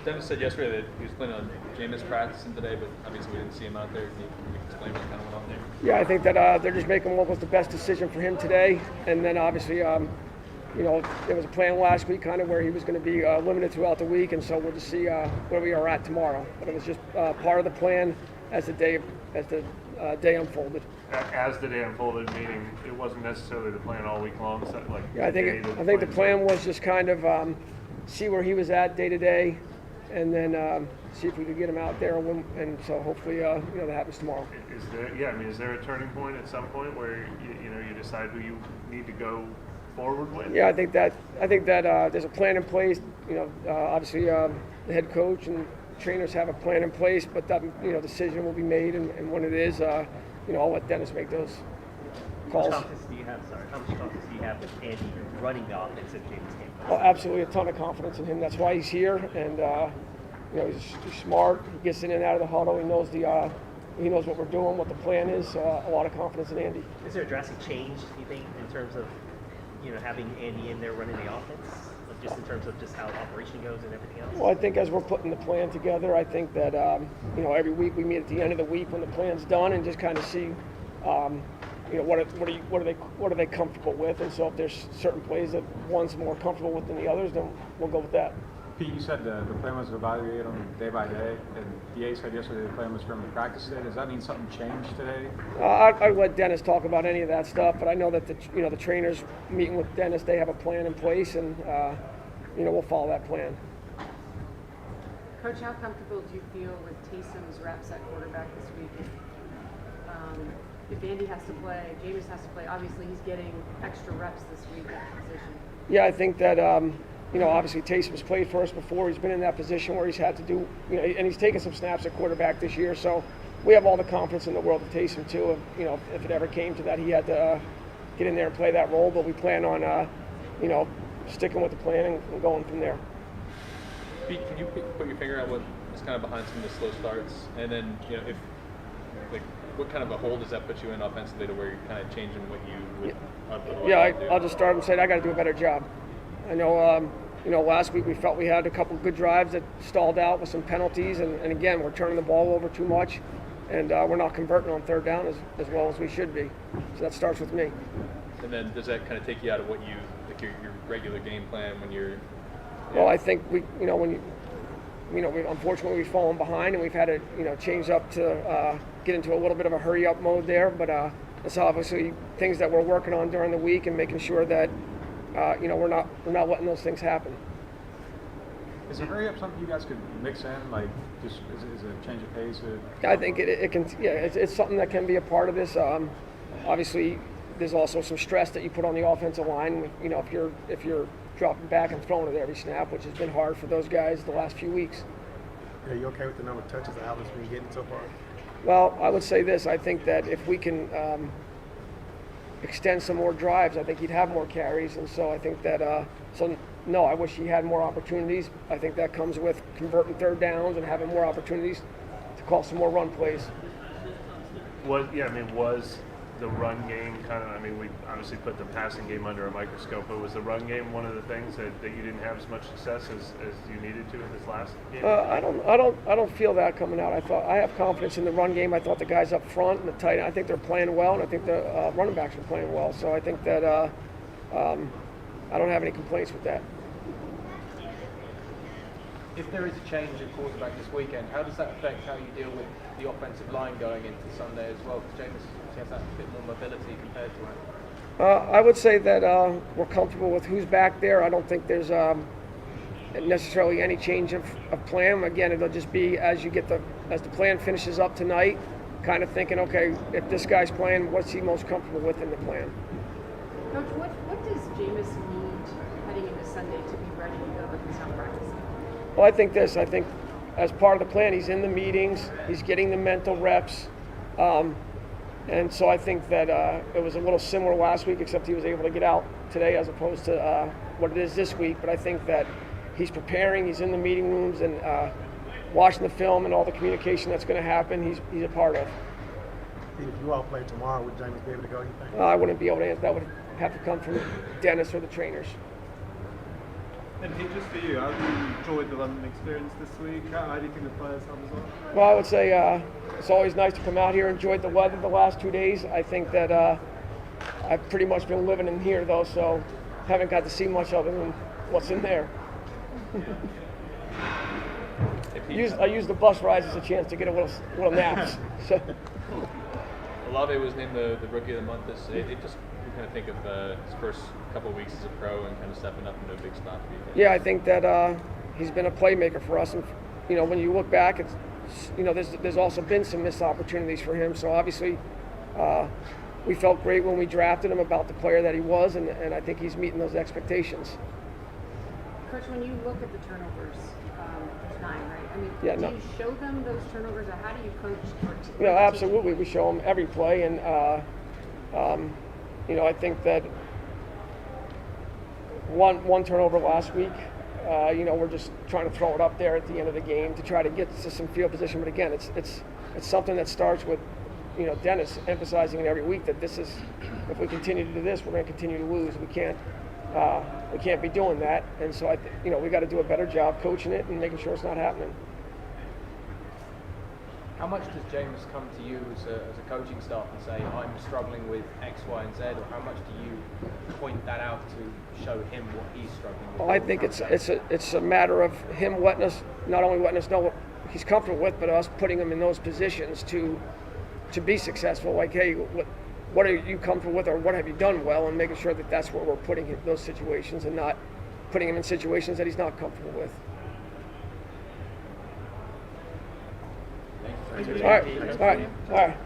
Dennis said yesterday that he was planning on Jameis practicing today, but obviously we didn't see him out there. Can you explain what kind of went on there? Yeah, I think that they're just making what was the best decision for him today. And then obviously, there was a plan last week kind of where he was going to be limited throughout the week, and so we'll just see where we are at tomorrow. But it was just part of the plan as the day unfolded. As the day unfolded, meaning it wasn't necessarily the plan all week long. So I think the plan was just kind of see where he was at day to day, and then see if we could get him out there, and so hopefully that happens tomorrow. Is there a turning point at some point where you decide who you need to go forward with? Yeah, I think that there's a plan in place. Obviously the head coach and trainers have a plan in place, but that decision will be made, and when it is, I'll let Dennis make those calls. How much confidence do you have with Andy running the offense at Jameis game? Well, absolutely a ton of confidence in him. That's why he's here, and he's smart. He gets in and out of the huddle. He knows he knows what we're doing, what the plan is. A lot of confidence in Andy. Is there a drastic change, do you think, in terms of having Andy in there running the offense, just in terms of just how operation goes and everything else? Well, I think as we're putting the plan together, I think that every week we meet at the end of the week when the plan's done and just kind of see what are they comfortable with, and so if there's certain plays that one's more comfortable with than the others, then we'll go with that. Pete, you said the plan was to evaluate them day by day, and DA said yesterday the plan was for him to practice today. Does that mean something changed today? I'd let Dennis talk about any of that stuff, but I know that the trainers meeting with Dennis, they have a plan in place, and we'll follow that plan. Coach, how comfortable do you feel with Taysom's reps at quarterback this week? If Andy has to play, Jameis has to play, obviously he's getting extra reps this week at the position. Yeah, I think that obviously Taysom's played for us before. He's been in that position where he's had to do, and he's taken some snaps at quarterback this year. So we have all the confidence in the world to Taysom too. If it ever came to that, he had to get in there and play that role. But we plan on, sticking with the plan and going from there. Pete, can you put your finger on what is kind of behind some of the slow starts, and then what kind of a hole does that put you in offensively to where you're kind of changing what you would? I'll just start and say I got to do a better job. I know, last week we felt we had a couple good drives that stalled out with some penalties, and again, we're turning the ball over too much, and we're not converting on third down as well as we should be. So that starts with me. And then does that kind of take you out of what your regular game plan when you're? Well, I think we unfortunately we've fallen behind, and we've had to change up to get into a little bit of a hurry up mode there, but it's obviously things that we're working on during the week and making sure that we're not letting those things happen. Is a hurry up something you guys could mix in, like just is it a change of pace? I think it can. Yeah, it's something that can be a part of this. Obviously, there's also some stress that you put on the offensive line. If you're dropping back and throwing it every snap, which has been hard for those guys the last few weeks. Are you okay with the number of touches that Allen's been getting so far? Well, I would say this. I think that if we can extend some more drives, I think he'd have more carries, and so I think that no, I wish he had more opportunities. I think that comes with converting third downs and having more opportunities to call some more run plays. Was the run game we obviously put the passing game under a microscope, but was the run game one of the things that you didn't have as much success as you needed to in this last game? I don't feel that coming out. I have confidence in the run game. I thought the guys up front and the tight end, I think they're playing well, and I think the running backs are playing well. So I think that I don't have any complaints with that. If there is a change of quarterback this weekend, how does that affect how you deal with the offensive line going into Sunday as well? Because Jameis has that bit more mobility compared to him. I would say that we're comfortable with who's back there. I don't think there's necessarily any change of plan. Again, it'll just be as the plan finishes up tonight, kind of thinking, okay, if this guy's playing, what's he most comfortable with in the plan? Coach, what does Jameis need heading into Sunday to be ready to go if he's not practicing? Well, I think as part of the plan, he's in the meetings, he's getting the mental reps, and so I think that it was a little similar last week, except he was able to get out today as opposed to what it is this week. But I think that he's preparing, he's in the meeting rooms and watching the film and all the communication that's going to happen, he's a part of. If you all play tomorrow, would Jameis be able to go, you think? I wouldn't be able to answer. That would have to come from Dennis or the trainers. And Pete, just for you, how have you enjoyed the London experience this week? How do you think the players have as well? Well, I would say it's always nice to come out here. Enjoyed the weather the last 2 days. I think that I've pretty much been living in here though, so haven't got to see much other than what's in there. I used the bus rides as a chance to get a little naps. So. Olave was named the rookie of the month. It just you kind of think of his first couple of weeks as a pro and kind of stepping up into a big spot for you. Yeah, I think that he's been a playmaker for us, and when you look back, it's there's also been some missed opportunities for him. So obviously, we felt great when we drafted him about the player that he was, and I think he's meeting those expectations. Coach, when you look at the turnovers, there's 9, right? I mean, Yeah, do no. you show them those turnovers, or how do you coach? Absolutely. We show them every play, and I think that one turnover last week. We're just trying to throw it up there at the end of the game to try to get to some field position. But again, it's something that starts with Dennis emphasizing it every week that this is, if we continue to do this, we're going to continue to lose. We can't be doing that, and so we got to do a better job coaching it and making sure it's not happening. How much does Jameis come to you as a coaching staff and say, I'm struggling with X, Y, and Z, or how much do you point that out to show him what he's struggling with? Well, I think it's a matter of him not only letting us know what he's comfortable with, but us putting him in those positions to be successful. Like, hey, what are you comfortable with, or what have you done well, and making sure that that's where we're putting him in those situations and not putting him in situations that he's not comfortable with. All right.